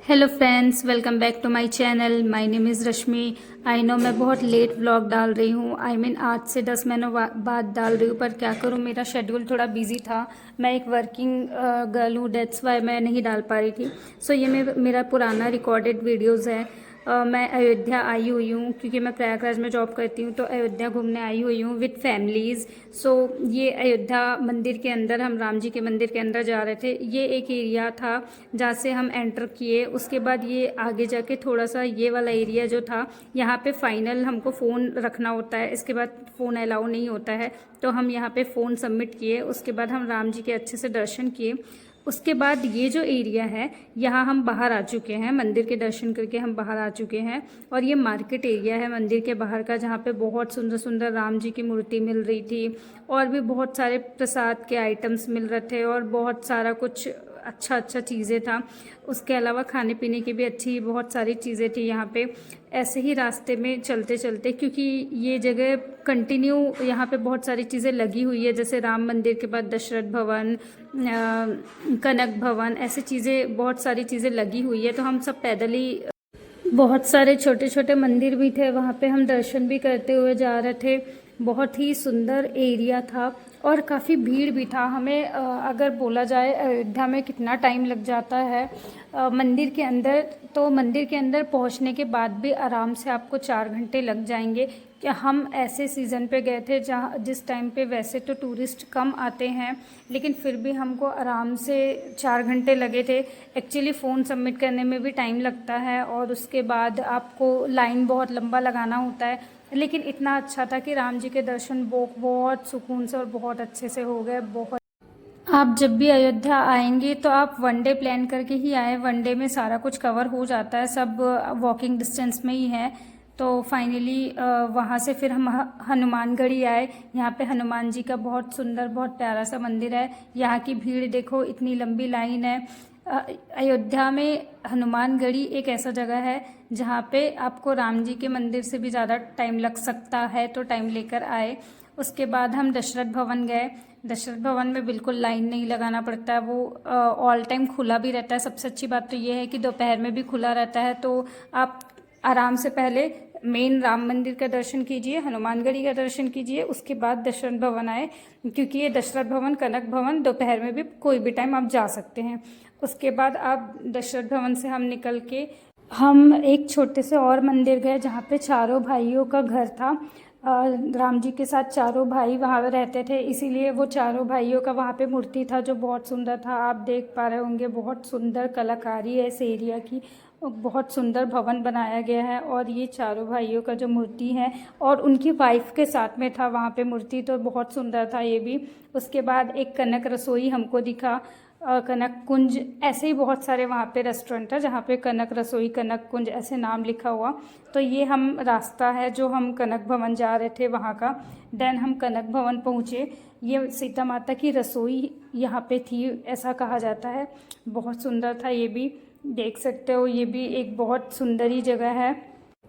Hello friends, welcome back to my channel. My name is Rashmi. I know मैं बहुत late vlog डाल रही हूँ। आज से 10 महीनों बाद डाल रही हूँ, पर क्या करूँ, मेरा शेड्यूल थोड़ा बिजी था। मैं एक वर्किंग गर्ल हूँ, डेट्स वाई मैं नहीं डाल पा रही थी। सो ये मेरा पुराना रिकॉर्डेड वीडियोज़ है। मैं अयोध्या आई हुई हूँ क्योंकि मैं प्रयागराज में जॉब करती हूँ, तो अयोध्या घूमने आई हुई हूँ विद फैमिलीज़। सो ये अयोध्या मंदिर के अंदर, हम राम जी के मंदिर के अंदर जा रहे थे। ये एक एरिया था जहाँ से हम एंटर किए। उसके बाद ये आगे जाके थोड़ा सा ये वाला एरिया जो था, यहाँ पे फाइनल हमको फ़ोन रखना होता है। इसके बाद फ़ोन अलाउ नहीं होता है, तो हम यहाँ पे फ़ोन सबमिट किए। उसके बाद हम राम जी के अच्छे से दर्शन किए। उसके बाद ये जो एरिया है, यहाँ हम बाहर आ चुके हैं। मंदिर के दर्शन करके हम बाहर आ चुके हैं। और ये मार्केट एरिया है मंदिर के बाहर का, जहाँ पे बहुत सुंदर सुंदर राम जी की मूर्ति मिल रही थी, और भी बहुत सारे प्रसाद के आइटम्स मिल रहे थे, और बहुत सारा कुछ अच्छा अच्छा चीज़ें था। उसके अलावा खाने पीने की भी अच्छी बहुत सारी चीज़ें थी यहाँ पे। ऐसे ही रास्ते में चलते चलते, क्योंकि ये जगह कंटिन्यू यहाँ पे बहुत सारी चीज़ें लगी हुई है, जैसे राम मंदिर के बाद दशरथ भवन, कनक भवन, ऐसी चीज़ें, बहुत सारी चीज़ें लगी हुई है। तो हम सब पैदल ही, बहुत सारे छोटे छोटे मंदिर भी थे, वहाँ पे हम दर्शन भी करते हुए जा रहे थे। बहुत ही सुंदर एरिया था और काफ़ी भीड़ भी था। हमें अगर बोला जाए अयोध्या में कितना टाइम लग जाता है मंदिर के अंदर, तो मंदिर के अंदर पहुंचने के बाद भी आराम से आपको 4 घंटे लग जाएंगे। कि हम ऐसे सीज़न पे गए थे जिस टाइम पे वैसे तो टूरिस्ट कम आते हैं, लेकिन फिर भी हमको आराम से 4 घंटे लगे थे। एक्चुअली फ़ोन सबमिट करने में भी टाइम लगता है, और उसके बाद आपको लाइन बहुत लंबा लगाना होता है। लेकिन इतना अच्छा था कि राम जी के दर्शन बहुत सुकून से और बहुत अच्छे से हो गए। बहुत, आप जब भी अयोध्या आएंगे तो आप वनडे प्लान करके ही आए। वनडे में सारा कुछ कवर हो जाता है, सब वॉकिंग डिस्टेंस में ही है। तो फाइनली वहाँ से फिर हम हनुमानगढ़ी आए। यहाँ पे हनुमान जी का बहुत सुंदर, बहुत प्यारा सा मंदिर है। यहाँ की भीड़ देखो, इतनी लंबी लाइन है। अयोध्या में हनुमानगढ़ी एक ऐसा जगह है जहाँ पे आपको राम जी के मंदिर से भी ज़्यादा टाइम लग सकता है, तो टाइम लेकर आए। उसके बाद हम दशरथ भवन गए। दशरथ भवन में बिल्कुल लाइन नहीं लगाना पड़ता है, वो ऑल टाइम खुला भी रहता है। सबसे अच्छी बात तो ये है कि दोपहर में भी खुला रहता है, तो आप आराम से पहले मेन राम मंदिर का दर्शन कीजिए, हनुमानगढ़ी का दर्शन कीजिए, उसके बाद दशरथ भवन आए, क्योंकि ये दशरथ भवन, कनक भवन दोपहर में भी कोई भी टाइम आप जा सकते हैं। उसके बाद आप दशरथ भवन से हम निकल के हम एक छोटे से और मंदिर गए, जहाँ पे चारों भाइयों का घर था। राम जी के साथ चारों भाई वहाँ रहते थे, इसीलिए वो चारों भाइयों का वहाँ पे मूर्ति था, जो बहुत सुंदर था। आप देख पा रहे होंगे, बहुत सुंदर कलाकारी है इस एरिया की। बहुत सुंदर भवन बनाया गया है, और ये चारों भाइयों का जो मूर्ति है, और उनकी वाइफ के साथ में था वहाँ पे मूर्ति, तो बहुत सुंदर था ये भी। उसके बाद एक कनक रसोई हमको दिखा, कनक कुंज, ऐसे ही बहुत सारे वहाँ पे रेस्टोरेंट है जहाँ पे कनक रसोई, कनक कुंज ऐसे नाम लिखा हुआ। तो ये हम रास्ता है जो हम कनक भवन जा रहे थे वहाँ का। देन हम कनक भवन पहुँचे। ये सीता माता की रसोई यहाँ पे थी, ऐसा कहा जाता है। बहुत सुंदर था ये भी, देख सकते हो। ये भी एक बहुत सुंदर ही जगह है।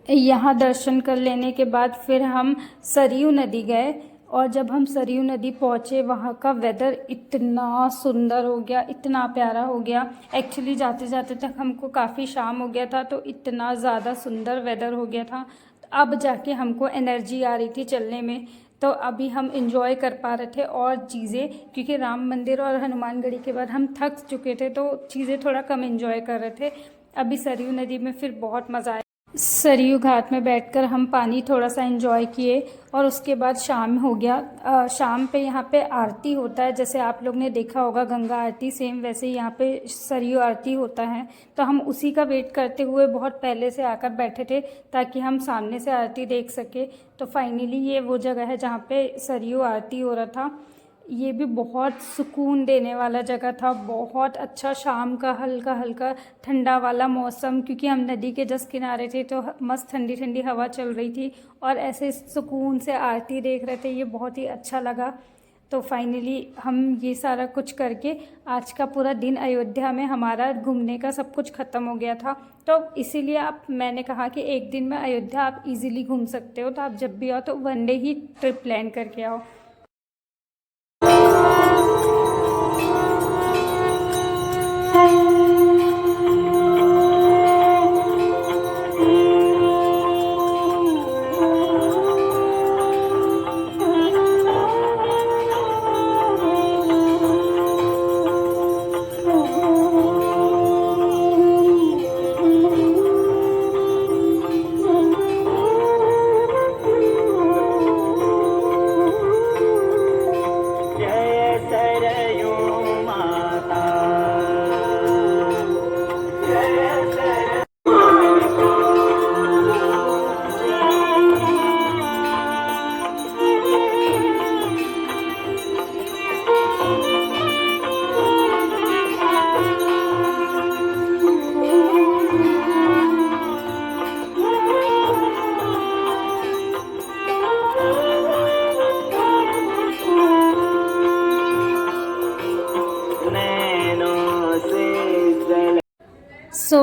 यहाँ दर्शन कर लेने के बाद फिर हम सरयू नदी गए, और जब हम सरयू नदी पहुँचे, वहाँ का वेदर इतना सुंदर हो गया, इतना प्यारा हो गया। एक्चुअली जाते जाते तक हमको काफ़ी शाम हो गया था, तो इतना ज़्यादा सुंदर वेदर हो गया था। अब जाके हमको एनर्जी आ रही थी चलने में, तो अभी हम इंजॉय कर पा रहे थे और चीज़ें, क्योंकि राम मंदिर और हनुमानगढ़ी के बाद हम थक चुके थे, तो चीज़ें थोड़ा कम इंजॉय कर रहे थे। अभी सरयू नदी में फिर बहुत मज़ा आया। सरयू घाट में बैठकर हम पानी थोड़ा सा एंजॉय किए, और उसके बाद शाम हो गया। शाम पे यहाँ पे आरती होता है, जैसे आप लोग ने देखा होगा गंगा आरती, सेम वैसे ही यहाँ पे सरयू आरती होता है। तो हम उसी का वेट करते हुए बहुत पहले से आकर बैठे थे, ताकि हम सामने से आरती देख सके। तो फाइनली ये वो जगह है जहाँ पे सरयू आरती हो रहा था। ये भी बहुत सुकून देने वाला जगह था, बहुत अच्छा। शाम का हल्का हल्का ठंडा वाला मौसम, क्योंकि हम नदी के जस्ट किनारे थे, तो मस्त ठंडी ठंडी हवा चल रही थी, और ऐसे सुकून से आरती देख रहे थे। ये बहुत ही अच्छा लगा। तो फाइनली हम ये सारा कुछ करके, आज का पूरा दिन अयोध्या में हमारा घूमने का सब कुछ ख़त्म हो गया था। तो इसीलिए मैंने कहा कि एक दिन में अयोध्या आप इजीली घूम सकते हो, तो आप जब भी आओ तो वनडे ही ट्रिप प्लान करके आओ।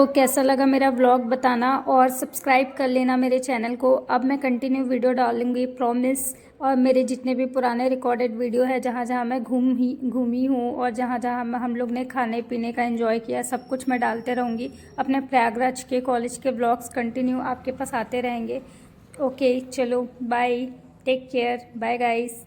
कैसा लगा मेरा व्लॉग बताना और सब्सक्राइब कर लेना मेरे चैनल को। अब मैं कंटिन्यू वीडियो डालूंगी, प्रॉमिस। और मेरे जितने भी पुराने रिकॉर्डेड वीडियो है, जहाँ जहाँ मैं घूमी हूँ और जहाँ जहाँ हम लोग ने खाने पीने का एंजॉय किया, सब कुछ मैं डालते रहूँगी। अपने प्रयागराज के कॉलेज के व्लॉग्स कंटिन्यू आपके पास आते रहेंगे। ओके, चलो bye, take care, bye guys.